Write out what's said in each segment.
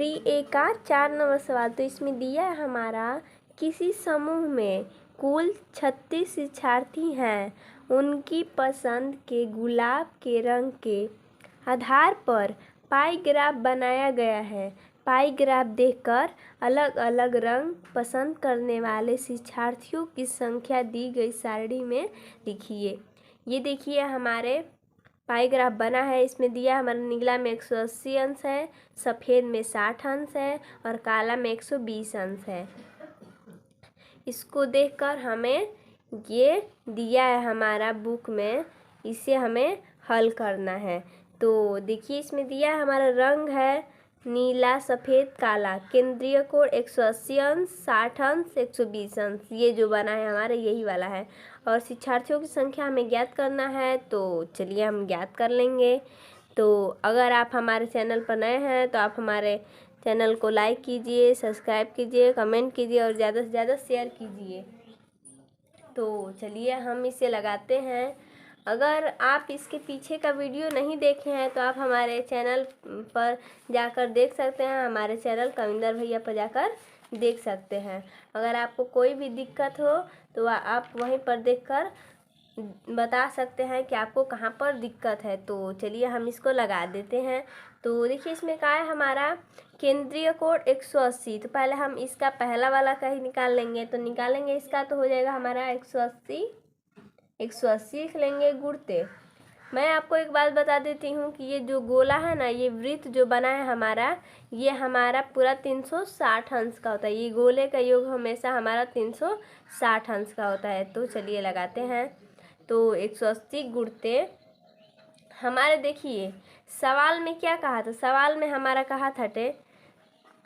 3A का 4 number सवाल। तो इसमें दिया है हमारा, किसी समूह में कुल 36 शिक्षार्थी हैं। उनकी पसंद के गुलाब के रंग के आधार पर पाई ग्राफ बनाया गया है। पाई ग्राफ देखकर अलग अलग रंग पसंद करने वाले शिक्षार्थियों की संख्या दी गई सारणी में लिखिए। ये देखिए हमारे पाई ग्राफ बना है। इसमें दिया हमारा नीला में 180 अंश है, सफ़ेद में 60 अंश है और काला में 120 अंश है। इसको देखकर हमें ये दिया है हमारा बुक में, इसे हमें हल करना है। तो देखिए इसमें दिया है हमारा रंग है नीला, सफ़ेद, काला। केंद्रीय कोण 180 अंश, 60 अंश, 120 अंश, ये जो बना है हमारा यही वाला है। और शिक्षार्थियों की संख्या हमें ज्ञात करना है, तो चलिए हम ज्ञात कर लेंगे। तो अगर आप हमारे चैनल पर नए हैं तो आप हमारे चैनल को लाइक कीजिए, सब्सक्राइब कीजिए, कमेंट कीजिए और ज़्यादा से ज़्यादा शेयर कीजिए। तो चलिए हम इसे लगाते हैं। अगर आप इसके पीछे का वीडियो नहीं देखे हैं तो आप हमारे चैनल पर जाकर देख सकते हैं। हमारे चैनल कविंदर भैया पर जाकर देख सकते हैं। अगर आपको कोई भी दिक्कत हो तो आप वहीं पर देखकर बता सकते हैं कि आपको कहाँ पर दिक्कत है। तो चलिए हम इसको लगा देते हैं। तो देखिए इसमें क्या है हमारा केंद्रीय कोण 180। तो पहले हम इसका पहला वाला का ही निकाल लेंगे। तो निकालेंगे इसका तो हो जाएगा हमारा 180 लिख लेंगे गुणते। मैं आपको एक बात बता देती हूँ कि ये जो गोला है ना, ये वृत्त जो बना है हमारा, ये हमारा पूरा 360 अंश का होता है। ये गोले का योग हमेशा हमारा 360 अंश का होता है। तो चलिए लगाते हैं। तो 180 गुणते हमारे, देखिए सवाल में क्या कहा था। सवाल में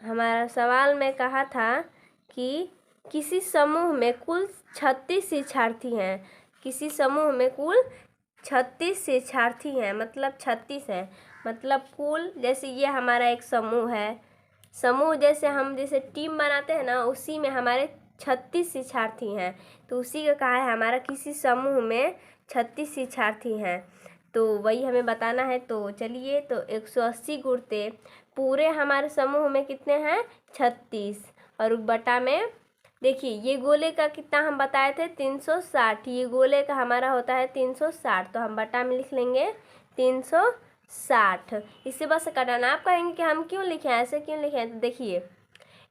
हमारा सवाल में कहा था कि किसी समूह में कुल 36 शिक्षार्थी हैं। किसी समूह में कुल 36 शिक्षार्थी हैं, मतलब 36 है, मतलब कुल, जैसे ये हमारा एक समूह है। समूह जैसे हम जैसे टीम बनाते हैं ना, उसी में हमारे 36 शिक्षार्थी हैं। तो उसी का कहा है हमारा किसी समूह में 36 शिक्षार्थी हैं। तो वही हमें बताना है। तो चलिए, तो 180 गुणते पूरे हमारे समूह में कितने हैं 36, और बटा में देखिए ये गोले का कितना हम बताए थे 360। ये गोले का हमारा होता है 360, तो हम बटा में लिख लेंगे 360। इससे बस कटाना। आप कहेंगे कि हम क्यों लिखे हैं, ऐसे क्यों लिखे हैं। तो देखिए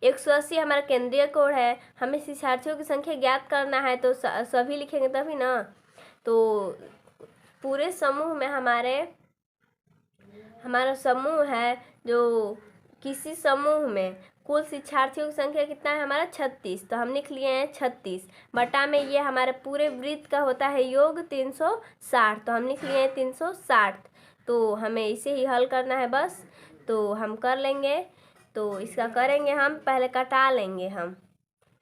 180 हमारा केंद्रीय कोण है, हमें शिक्षार्थियों की संख्या ज्ञात करना है, तो सभी लिखेंगे तभी ना। तो पूरे समूह में हमारा समूह है, जो किसी समूह में कुल शिक्षार्थियों की संख्या कितना है हमारा 36। तो हम लिख लिए हैं 36 बटा में ये हमारे पूरे वृत्त का होता है योग 360। तो हम लिख लिए हैं 360। तो हमें इसे ही हल करना है बस। तो हम कर लेंगे। तो इसका करेंगे हम, पहले कटा लेंगे। हम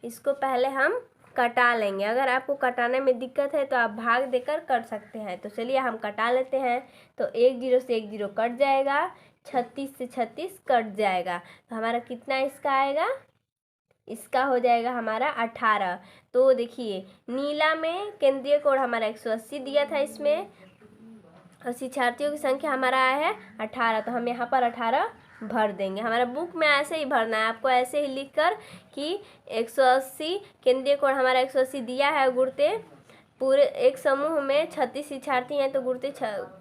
इसको पहले हम कटा लेंगे। अगर आपको कटाने में दिक्कत है तो आप भाग देकर कर सकते हैं। तो चलिए हम कटा लेते हैं। तो 1 0 से 1 0 कट जाएगा, 36 से 36 कट जाएगा। तो हमारा कितना इसका आएगा, इसका हो जाएगा हमारा 18। तो देखिए नीला में केंद्रीय कोण हमारा 180 दिया था इसमें, और शिक्षार्थियों की संख्या हमारा आया है 18। तो हम यहाँ पर 18 भर देंगे। हमारा बुक में ऐसे ही भरना है आपको, ऐसे ही लिखकर कि 180 केंद्रीय कोण हमारा 180 दिया है गुणते पूरे एक समूह में 36 शिक्षार्थी हैं। तो गुणते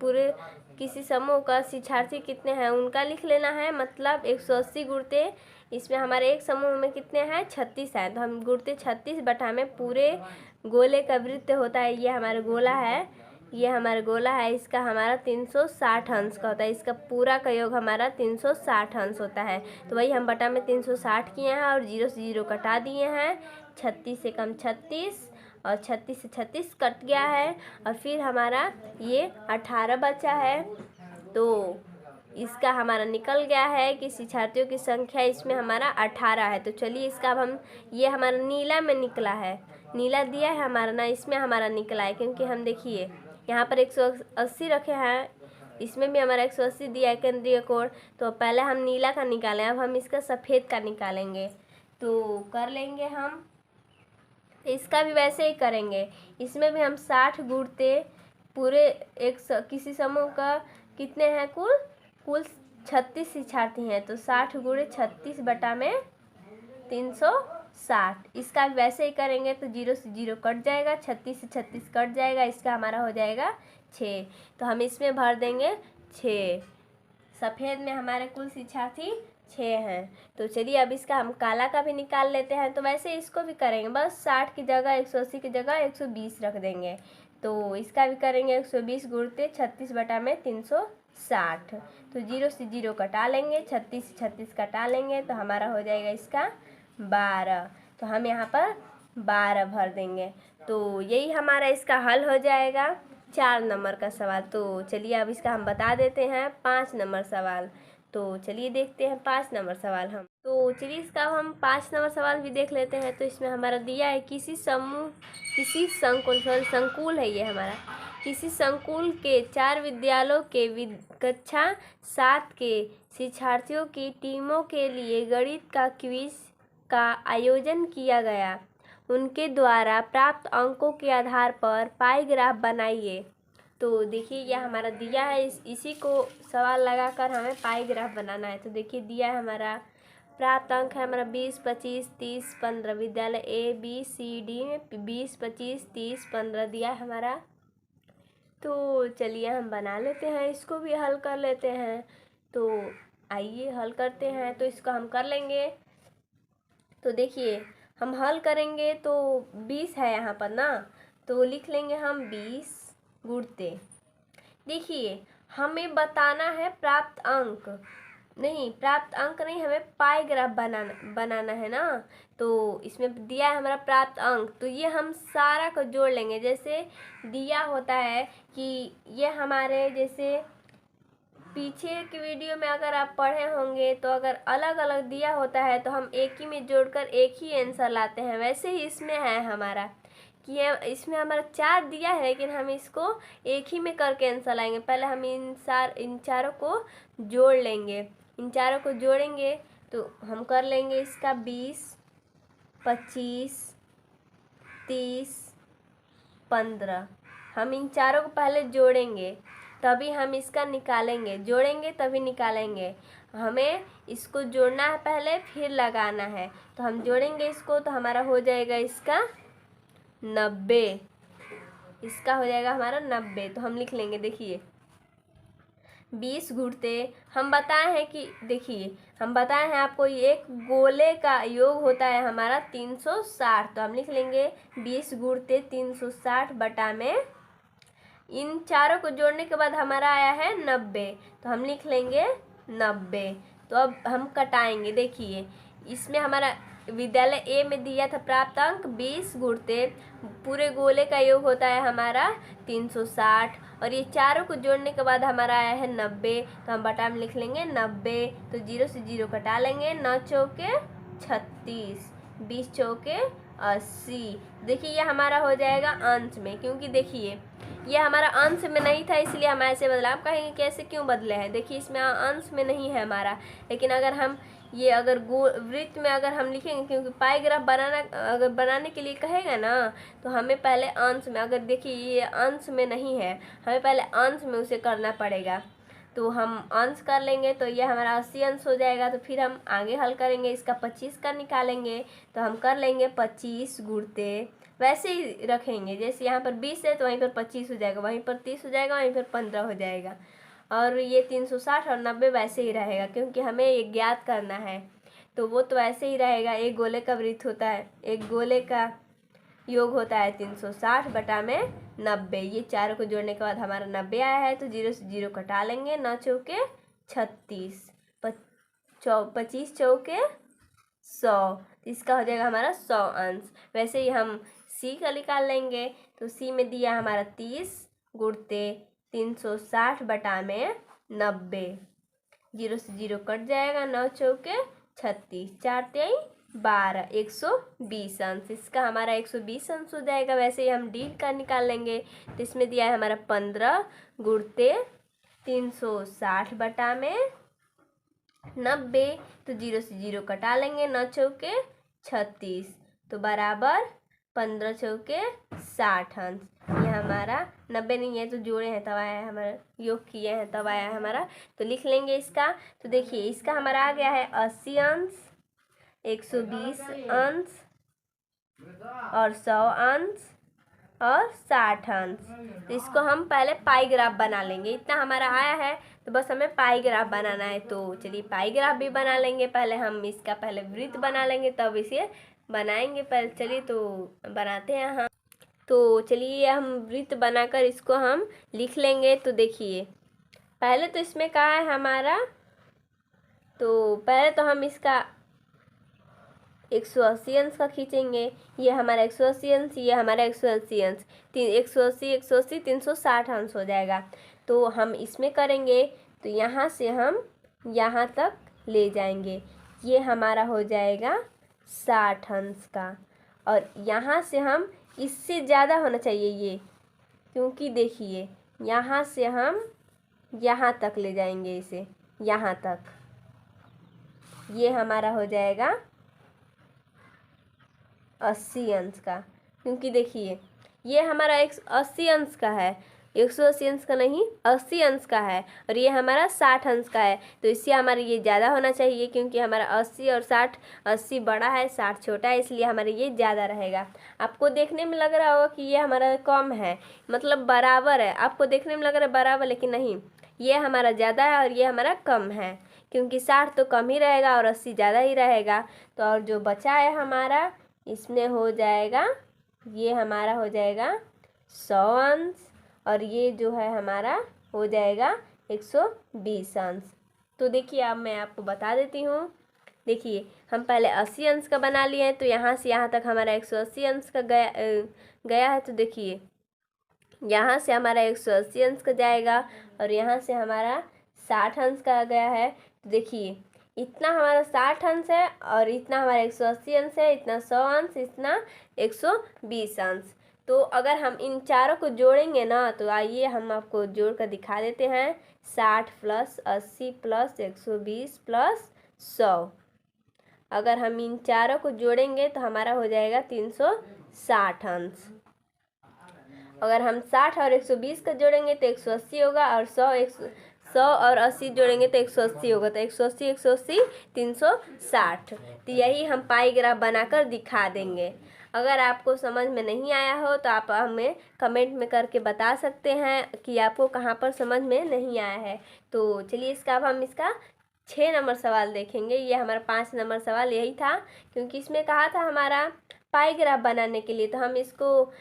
पूरे किसी समूह का शिक्षार्थी कितने हैं उनका लिख लेना है। मतलब 180 गुणते इसमें हमारे एक समूह में कितने हैं 36 हैं। तो हम गुणते 36 बटा में पूरे गोले का वृत्त होता है, ये हमारा गोला है, ये हमारा गोला है, इसका हमारा 360 अंश का होता है। इसका पूरा का योग हमारा 360 अंश होता है। तो वही हम बटा में 360 किए हैं और 0 से 0 कटा दिए हैं। 36 से कम 36 और 36 से 36 कट गया है, और फिर हमारा ये 18 बचा है। तो इसका हमारा निकल गया है कि शिक्षार्थियों की संख्या इसमें हमारा 18 है। तो चलिए इसका अब हम, ये हमारा नीला में निकला है, नीला दिया है हमारा ना, इसमें हमारा निकला है, क्योंकि हम देखिए यहाँ पर 180 रखे हैं, इसमें भी हमारा 180 दिया है केंद्रीय कोण। तो पहले हम नीला का निकालें, अब हम इसका सफ़ेद का निकालेंगे। तो कर लेंगे हम, इसका भी वैसे ही करेंगे। इसमें भी हम 60 गुणते पूरे किसी समूह का कितने हैं कुल 36 शिक्षार्थी हैं, तो 60 गुणे 36 बटा में 360। इसका वैसे ही करेंगे तो 0 से 0 कट जाएगा, 36 से 36 कट जाएगा, इसका हमारा हो जाएगा 6। तो हम इसमें भर देंगे 6। सफ़ेद में हमारे कुल शिक्षार्थी 6 हैं। तो चलिए अब इसका हम काला का भी निकाल लेते हैं। तो वैसे इसको भी करेंगे, बस 60 की जगह 180 की जगह 120 रख देंगे। तो इसका भी करेंगे 120 गुणते 36 बटा में 360। तो 0 से 0 कटा लेंगे, 36 से 36 कटा लेंगे, तो हमारा हो जाएगा इसका 12। तो हम यहाँ पर 12 भर देंगे। तो यही हमारा इसका हल हो जाएगा 4 नंबर का सवाल। तो चलिए अब इसका हम बता देते हैं 5 नंबर सवाल। तो चलिए देखते हैं 5 नंबर सवाल हम। तो चलिए इसका हम 5 नंबर सवाल भी देख लेते हैं। तो इसमें हमारा दिया है किसी संकुल है ये हमारा। किसी संकुल के 4 विद्यालयों के कक्षा 7 के शिक्षार्थियों की टीमों के लिए गणित का क्विज का आयोजन किया गया। उनके द्वारा प्राप्त अंकों के आधार पर पाई ग्राफ बनाइए। तो देखिए यह हमारा दिया है, इसी को सवाल लगाकर हमें पाई ग्राफ बनाना है। तो देखिए दिया है हमारा प्राप्त अंक है हमारा 20, 25, 30, 15। विद्यालय ABCD में 20, 25, 30, 15 दिया है हमारा। तो चलिए हम बना लेते हैं, इसको भी हल कर लेते हैं। तो आइए हल करते हैं। तो इसको हम कर लेंगे। तो देखिए हम हल करेंगे तो 20 है यहाँ पर ना, तो लिख लेंगे हम 20 गुणते। देखिए हमें बताना है प्राप्त अंक नहीं, हमें पाई ग्राफ बनाना है ना। तो इसमें दिया है हमारा प्राप्त अंक, तो ये हम सारा को जोड़ लेंगे। जैसे दिया होता है कि ये हमारे जैसे पीछे की वीडियो में अगर आप पढ़े होंगे तो अगर अलग अलग दिया होता है तो हम एक ही में जोड़कर एक ही आंसर लाते हैं। वैसे ही इसमें है हमारा कि इसमें हमारा 4 दिया है, लेकिन हम इसको एक ही में करके आंसर लाएंगे। पहले हम इन चारों को जोड़ लेंगे। इन चारों को जोड़ेंगे तो हम कर लेंगे इसका 20, 25, 30, 15। हम इन चारों को पहले जोड़ेंगे तभी हम इसका निकालेंगे, जोड़ेंगे तभी निकालेंगे। हमें इसको जोड़ना है पहले, फिर लगाना है। तो हम जोड़ेंगे इसको तो हमारा हो जाएगा इसका 90। इसका हो जाएगा हमारा 90। तो हम लिख लेंगे, देखिए 20 गुणते हम बताए हैं आपको एक गोले का योग होता है हमारा 360। तो हम लिख लेंगे 20 गुणते 360 बटा में इन चारों को जोड़ने के बाद हमारा आया है 90। तो हम लिख लेंगे 90। तो अब हम कटाएंगे। देखिए इसमें हमारा विद्यालय A में दिया था प्राप्त अंक 20 गुणते पूरे गोले का योग होता है हमारा 360, और ये चारों को जोड़ने के बाद हमारा आया है 90। तो हम बटा में लिख लेंगे 90। तो 0 से 0 कटा लेंगे, 9 चौके 36, 20 चौके 80। देखिए ये हमारा हो जाएगा अंश में, क्योंकि देखिए ये हमारा अंश में नहीं था इसलिए हम ऐसे बदला। आप कहेंगे कैसे क्यों बदले हैं, देखिए इसमें अंश में नहीं है हमारा। लेकिन अगर हम ये अगर वृत्त में अगर हम लिखेंगे, क्योंकि पाई ग्राफ बनाने के लिए कहेगा ना, तो हमें पहले अंश में, अगर देखिए ये अंश में नहीं है, हमें पहले अंश में उसे करना पड़ेगा। तो हम अंश कर लेंगे तो ये हमारा 80 अंश हो जाएगा। तो फिर हम आगे हल करेंगे, इसका 25 का निकालेंगे। तो हम कर लेंगे 25 गुणते, वैसे ही रखेंगे जैसे यहाँ पर 20 है तो वहीं पर 25 हो जाएगा, वहीं पर 30 हो जाएगा, वहीं पर 15 हो जाएगा। और ये 360 और 90 वैसे ही रहेगा, क्योंकि हमें ये ज्ञात करना है। तो वो तो वैसे ही रहेगा। एक गोले का वृत्त होता है, एक गोले का योग होता है 360 बटा में 90। ये चारों को जोड़ने के बाद हमारा 90 आया है। तो 0 से 0 कटा लेंगे, 9 चौके 36, 25 चौके 100। इसका हो जाएगा हमारा 100 अंश। वैसे ही हम C का निकाल लेंगे। तो C में दिया हमारा 30 गुणते 360 बटा में 90। 0 से 0 कट जाएगा, 9 चौके 36, 4 तेई 12, 120 अंश। इसका हमारा 120 अंश हो जाएगा। वैसे ही हम D का निकाल लेंगे। तो इसमें दिया है हमारा 15 गुणते 360 बटा में 90। तो 0 से 0 कटा लेंगे, 9 चौके 36, तो बराबर 15 चौके 60 अंश। ये हमारा, 90 नहीं है तो जोड़े हैं तब आया है हमारा, योग किए हैं तब आया है हमारा। तो लिख लेंगे इसका। तो देखिए इसका हमारा आ गया है 80 अंश, 120 अंश और 100 अंश और 60 अंश। तो इसको हम पहले पाई ग्राफ बना लेंगे। इतना हमारा आया है तो बस हमें पाई ग्राफ बनाना है। तो चलिए पाई ग्राफ भी बना लेंगे। पहले हम इसका पहले वृत्त बना लेंगे तब इसे बनाएंगे। पहले चलिए तो बनाते हैं हम। तो चलिए हम वृत्त बनाकर इसको हम लिख लेंगे। तो देखिए पहले तो इसमें क्या है हमारा, तो पहले तो हम इसका 180 अंश का खींचेंगे। ये हमारा 180 अंश, ये हमारा 180 अंश, 180 180 360 अंश हो जाएगा। तो हम इसमें करेंगे तो यहाँ से हम यहाँ तक ले जाएंगे। ये हमारा हो जाएगा 60 अंश का। और यहाँ से हम, इससे ज़्यादा होना चाहिए ये, क्योंकि देखिए यहाँ से हम यहाँ तक ले जाएंगे इसे, यहाँ तक। ये हमारा हो जाएगा 80 अंश का, क्योंकि देखिए ये हमारा 80 अंश का है, 180 अंश का नहीं 80 अंश का है, और ये हमारा 60 अंश का है। तो इससे हमारा ये ज़्यादा होना चाहिए, क्योंकि हमारा 80 और 60, 80 बड़ा है 60 छोटा है, इसलिए हमारा ये ज़्यादा रहेगा। आपको देखने में लग रहा होगा कि ये हमारा कम है, मतलब बराबर है। आपको देखने में लग रहा है बराबर, लेकिन नहीं, ये हमारा ज़्यादा है और ये हमारा कम है, क्योंकि 60 तो कम ही रहेगा और 80 ज़्यादा ही रहेगा। तो और जो बचा है हमारा, इसमें हो जाएगा, ये हमारा हो जाएगा 100 अंश, और ये जो है हमारा हो जाएगा 120 अंश। तो देखिए अब मैं आपको बता देती हूँ। देखिए हम पहले 80 अंश का बना लिए हैं, तो यहाँ से यहाँ तक हमारा 180 अंश का गया है। तो देखिए यहाँ से हमारा 180 अंश का जाएगा और यहाँ से हमारा 60 अंश का गया है। तो देखिए इतना हमारा 60 अंश है और इतना हमारा 180 अंश है, इतना 100 अंश, इतना 120 अंश। तो अगर हम इन चारों को जोड़ेंगे ना, तो आइए हम आपको जोड़ कर दिखा देते हैं। 60 प्लस 80 प्लस 120 प्लस 100, अगर हम इन चारों को जोड़ेंगे तो हमारा हो जाएगा 360 अंश। अगर हम 60 और 120 का जोड़ेंगे तो 180 होगा, और 100 और 80 जोड़ेंगे तो 180 होगा। तो 180 180 360। तो यही हम पाई ग्राफ बनाकर दिखा देंगे। अगर आपको समझ में नहीं आया हो तो आप हमें कमेंट में करके बता सकते हैं कि आपको कहाँ पर समझ में नहीं आया है। तो चलिए इसका अब हम इसका 6 नंबर सवाल देखेंगे। ये हमारा 5 नंबर सवाल यही था, क्योंकि इसमें कहा था हमारा पाई ग्राफ बनाने के लिए। तो हम इसको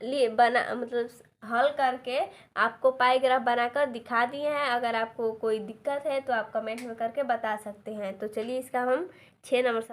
मतलब हल करके आपको पाई ग्राफ बनाकर दिखा दिए हैं। अगर आपको कोई दिक्कत है तो आप कमेंट में करके बता सकते हैं। तो चलिए इसका हम 6 नंबर